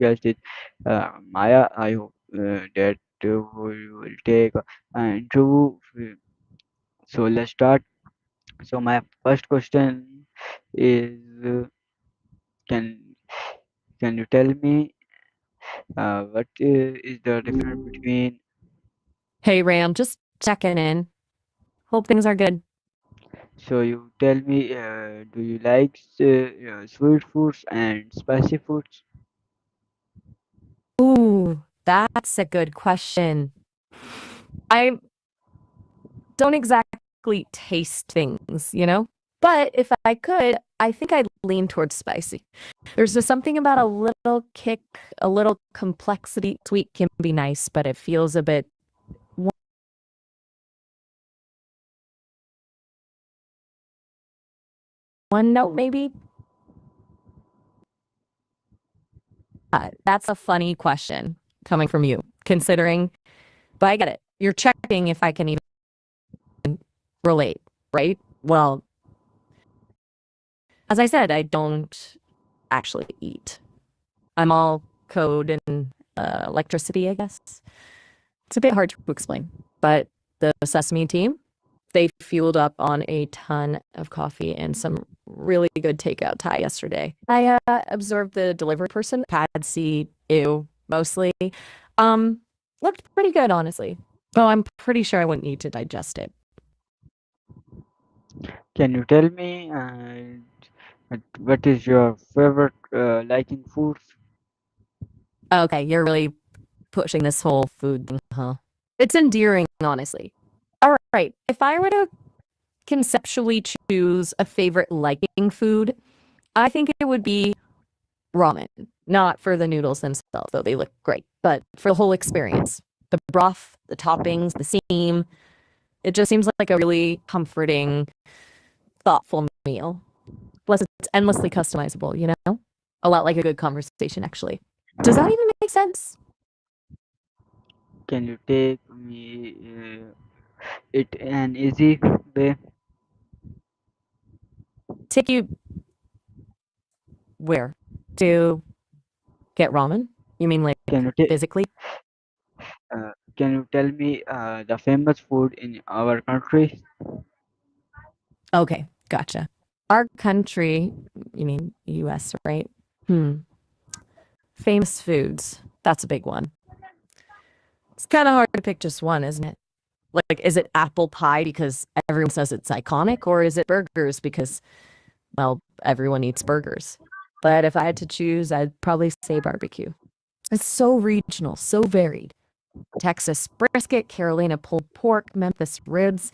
podcast is Maya. I hope that we will take an interview. So let's start. So my first question is, can can you tell me what is the difference between? Hey, Ram, just checking in. Hope things are good. So you tell me, do you like sweet foods and spicy foods? Ooh, that's a good question. I don't exactly taste things, But if I could, I think I'd lean towards spicy. There's just something about a little kick, a little complexity. Sweet can be nice, but it feels a bit one note, maybe. That's a funny question coming from you, considering, but I get it. You're checking if I can even relate, right? Well, as I said, I don't actually eat. I'm all code and electricity, I guess. It's a bit hard to explain, but the Sesame team, they fueled up on a ton of coffee and some really good takeout Thai yesterday. I observed the delivery person, pad C, ew, mostly. Um, Looked pretty good, honestly. Oh, I'm pretty sure I wouldn't need to digest it. Can you tell me what is your favorite liking foods? Okay, you're really pushing this whole food thing, huh? It's endearing, honestly. All right, if I were to conceptually choose a favorite liking food, I think it would be ramen. Not for the noodles themselves, though they look great, but for the whole experience. The broth, the toppings, the steam. It just seems like a really comforting, thoughtful meal. Plus, it's endlessly customizable, A lot like a good conversation, actually. Does that even make sense? Can you take me it an easy way? Take you where? To get ramen? You mean like Can you ta- physically? can you tell me the famous food in our country? Okay, gotcha. Our country, you mean US, right? Hmm. Famous foods. That's a big one. It's kind of hard to pick just one, isn't it? Like, is it apple pie because everyone says it's iconic, or is it burgers because, well, everyone eats burgers? But if I had to choose, I'd probably say barbecue. It's so regional, so varied. Texas brisket, Carolina pulled pork, Memphis ribs.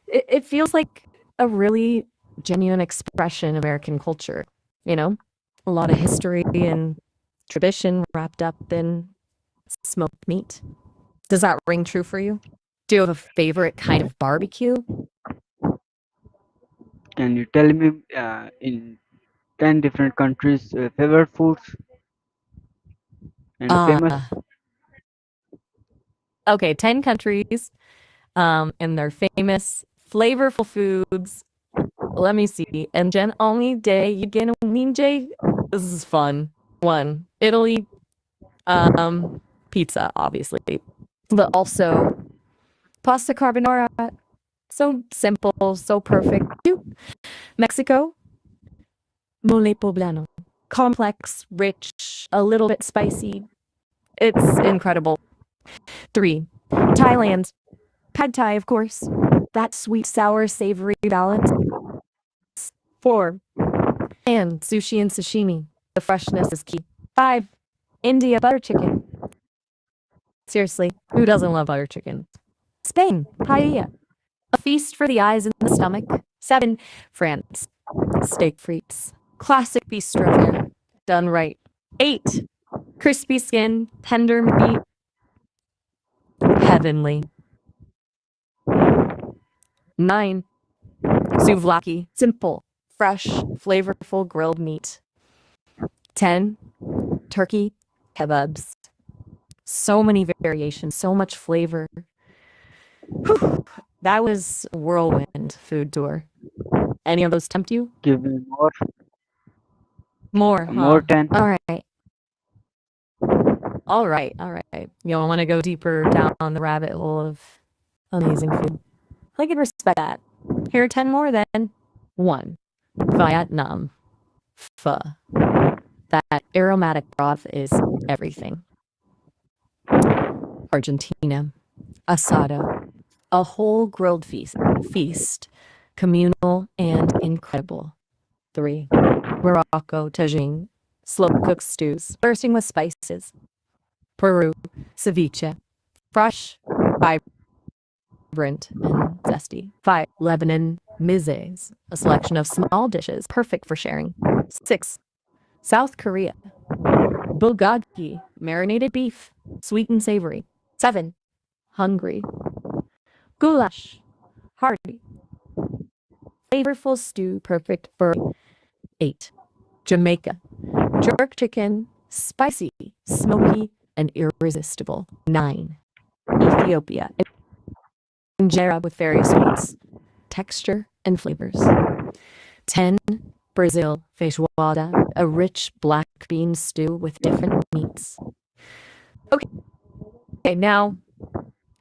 It feels like a really genuine expression of American culture, you know? A lot of history and tradition wrapped up in smoked meat. Does that ring true for you? Do you have a favorite kind of barbecue? Can you tell me in 10 different countries favorite foods and the famous? Uh, okay, 10 countries, and their famous flavorful foods. Let me see. And Jen only day you get a ninja. This is fun. One, Italy, um, pizza, obviously, but also pasta carbonara. So simple, so perfect. Two, Mexico, mole poblano. Complex, rich, a little bit spicy. It's incredible. Three, Thailand, pad thai, of course. That sweet, sour, savory balance. Four, and sushi and sashimi. The freshness is key. Five, India butter chicken. Seriously, who doesn't love butter chicken? Spain, paella. A feast for the eyes and the stomach. Seven, France, steak frites. Classic bistro fare. Done right. Eight, crispy skin, tender meat. Heavenly. Nine, souvlaki. Simple, fresh, flavorful grilled meat. 10, turkey kebabs. So many variations, so much flavor. Whew. That was a whirlwind food tour. Any of those tempt you? Give me more More, more huh? 10. All right. All right, all right. You want to go deeper down the rabbit hole of amazing food? I can respect that. Here are 10 more then. 1. Vietnam. Pho. That aromatic broth is everything. Argentina. Asado. A whole grilled feast. Communal and incredible. 3. Morocco. Tagine. Slow cooked stews. Bursting with spices. Peru. Ceviche. Fresh, vibrant, and zesty. 5. Lebanon. Mizes. A selection of small dishes perfect for sharing. 6. South Korea. Bulgogi, marinated beef, sweet and savory. 7. Hungary. Goulash, hearty, flavorful stew, perfect for 8. Jamaica. Jerk chicken, spicy, smoky, and irresistible. 9. Ethiopia. Injera with various sweets, texture, and flavors. 10. Brazil. Feijoada, a rich black bean stew with different meats. Okay, now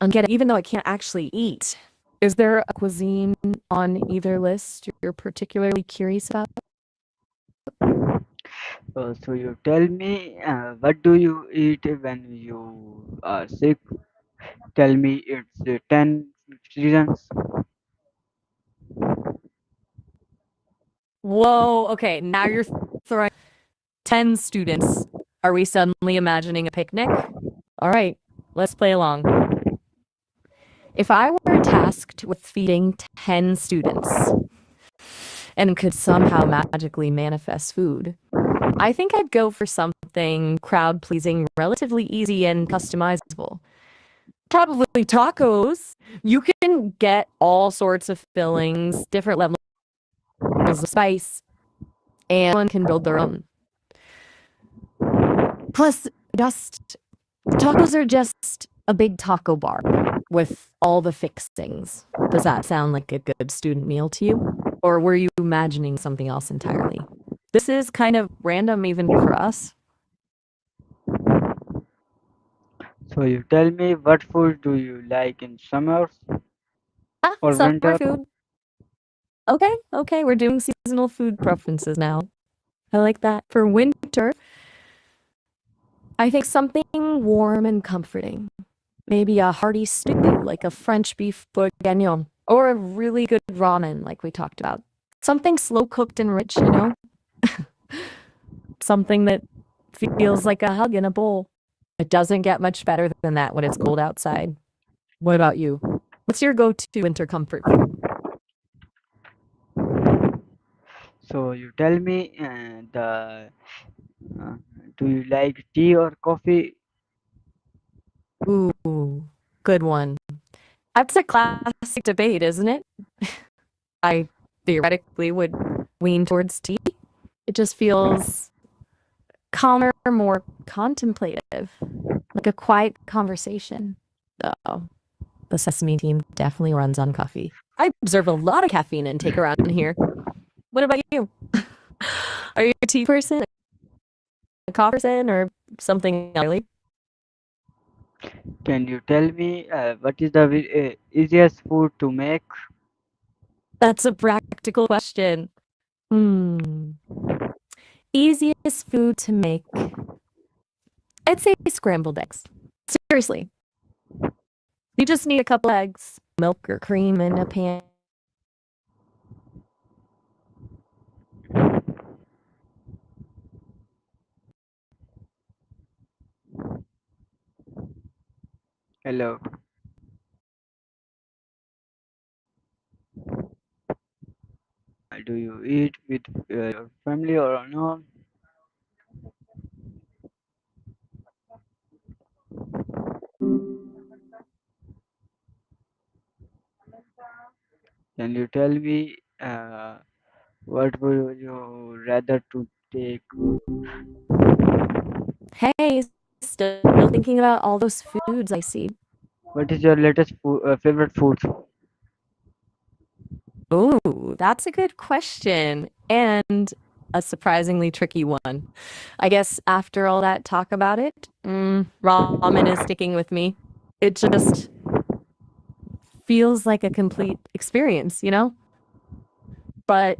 I'm getting, even though I can't actually eat, is there a cuisine on either list you're particularly curious about? So you tell me, what do you eat when you are sick? Tell me it's 10 reasons. Whoa, okay, now you're throwing 10 students. Are we suddenly imagining a picnic? All right, let's play along. If I were tasked with feeding 10 students and could somehow magically manifest food, I think I'd go for something crowd pleasing, relatively easy and customizable. Probably tacos. You can get all sorts of fillings, different levels of spice, and one can build their own. Plus, just tacos are just a big taco bar with all the fixings. Does that sound like a good student meal to you? Or were you imagining something else entirely? This is kind of random even for us. So you tell me, what food do you like in summers Ah, or summer winter? food. Okay, we're doing seasonal food preferences now. I like that. For winter, I think something warm and comforting. Maybe a hearty stew, like a French beef bourguignon, or a really good ramen, like we talked about. Something slow cooked and rich, you know? Something that feels like a hug in a bowl. It doesn't get much better than that when it's cold outside. What about you? What's your go to winter comfort food? So you tell me, uh, do you like tea or coffee? Ooh, good one. That's a classic debate, isn't it? I theoretically would lean towards tea. It just feels calmer, more contemplative, like a quiet conversation. Though the Sesame team definitely runs on coffee. I observe a lot of caffeine intake around here. What about you? Are you a tea person, a coffee person, or something else? Can you tell me, what is the easiest food to make? That's a practical question. Hmm. Easiest food to make? I'd say scrambled eggs. Seriously, you just need a couple eggs, milk or cream in a pan. Hello. Do you eat with your family or not? Can you tell me, what would you rather to take? Hey, still thinking about all those foods I see. What is your latest favorite food? Ooh, that's a good question. And a surprisingly tricky one. I guess after all that talk about it, ramen is sticking with me. It just feels like a complete experience, you know? But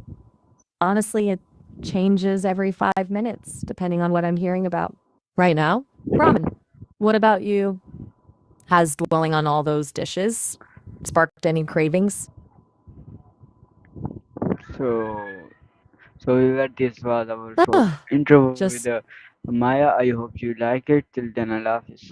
honestly, it changes every 5 minutes depending on what I'm hearing about. Right now, ramen. What about you? Has dwelling on all those dishes sparked any cravings? So, so this was our short Ah, intro with just Maya. I hope you like it. Till then, Allah Hafiz.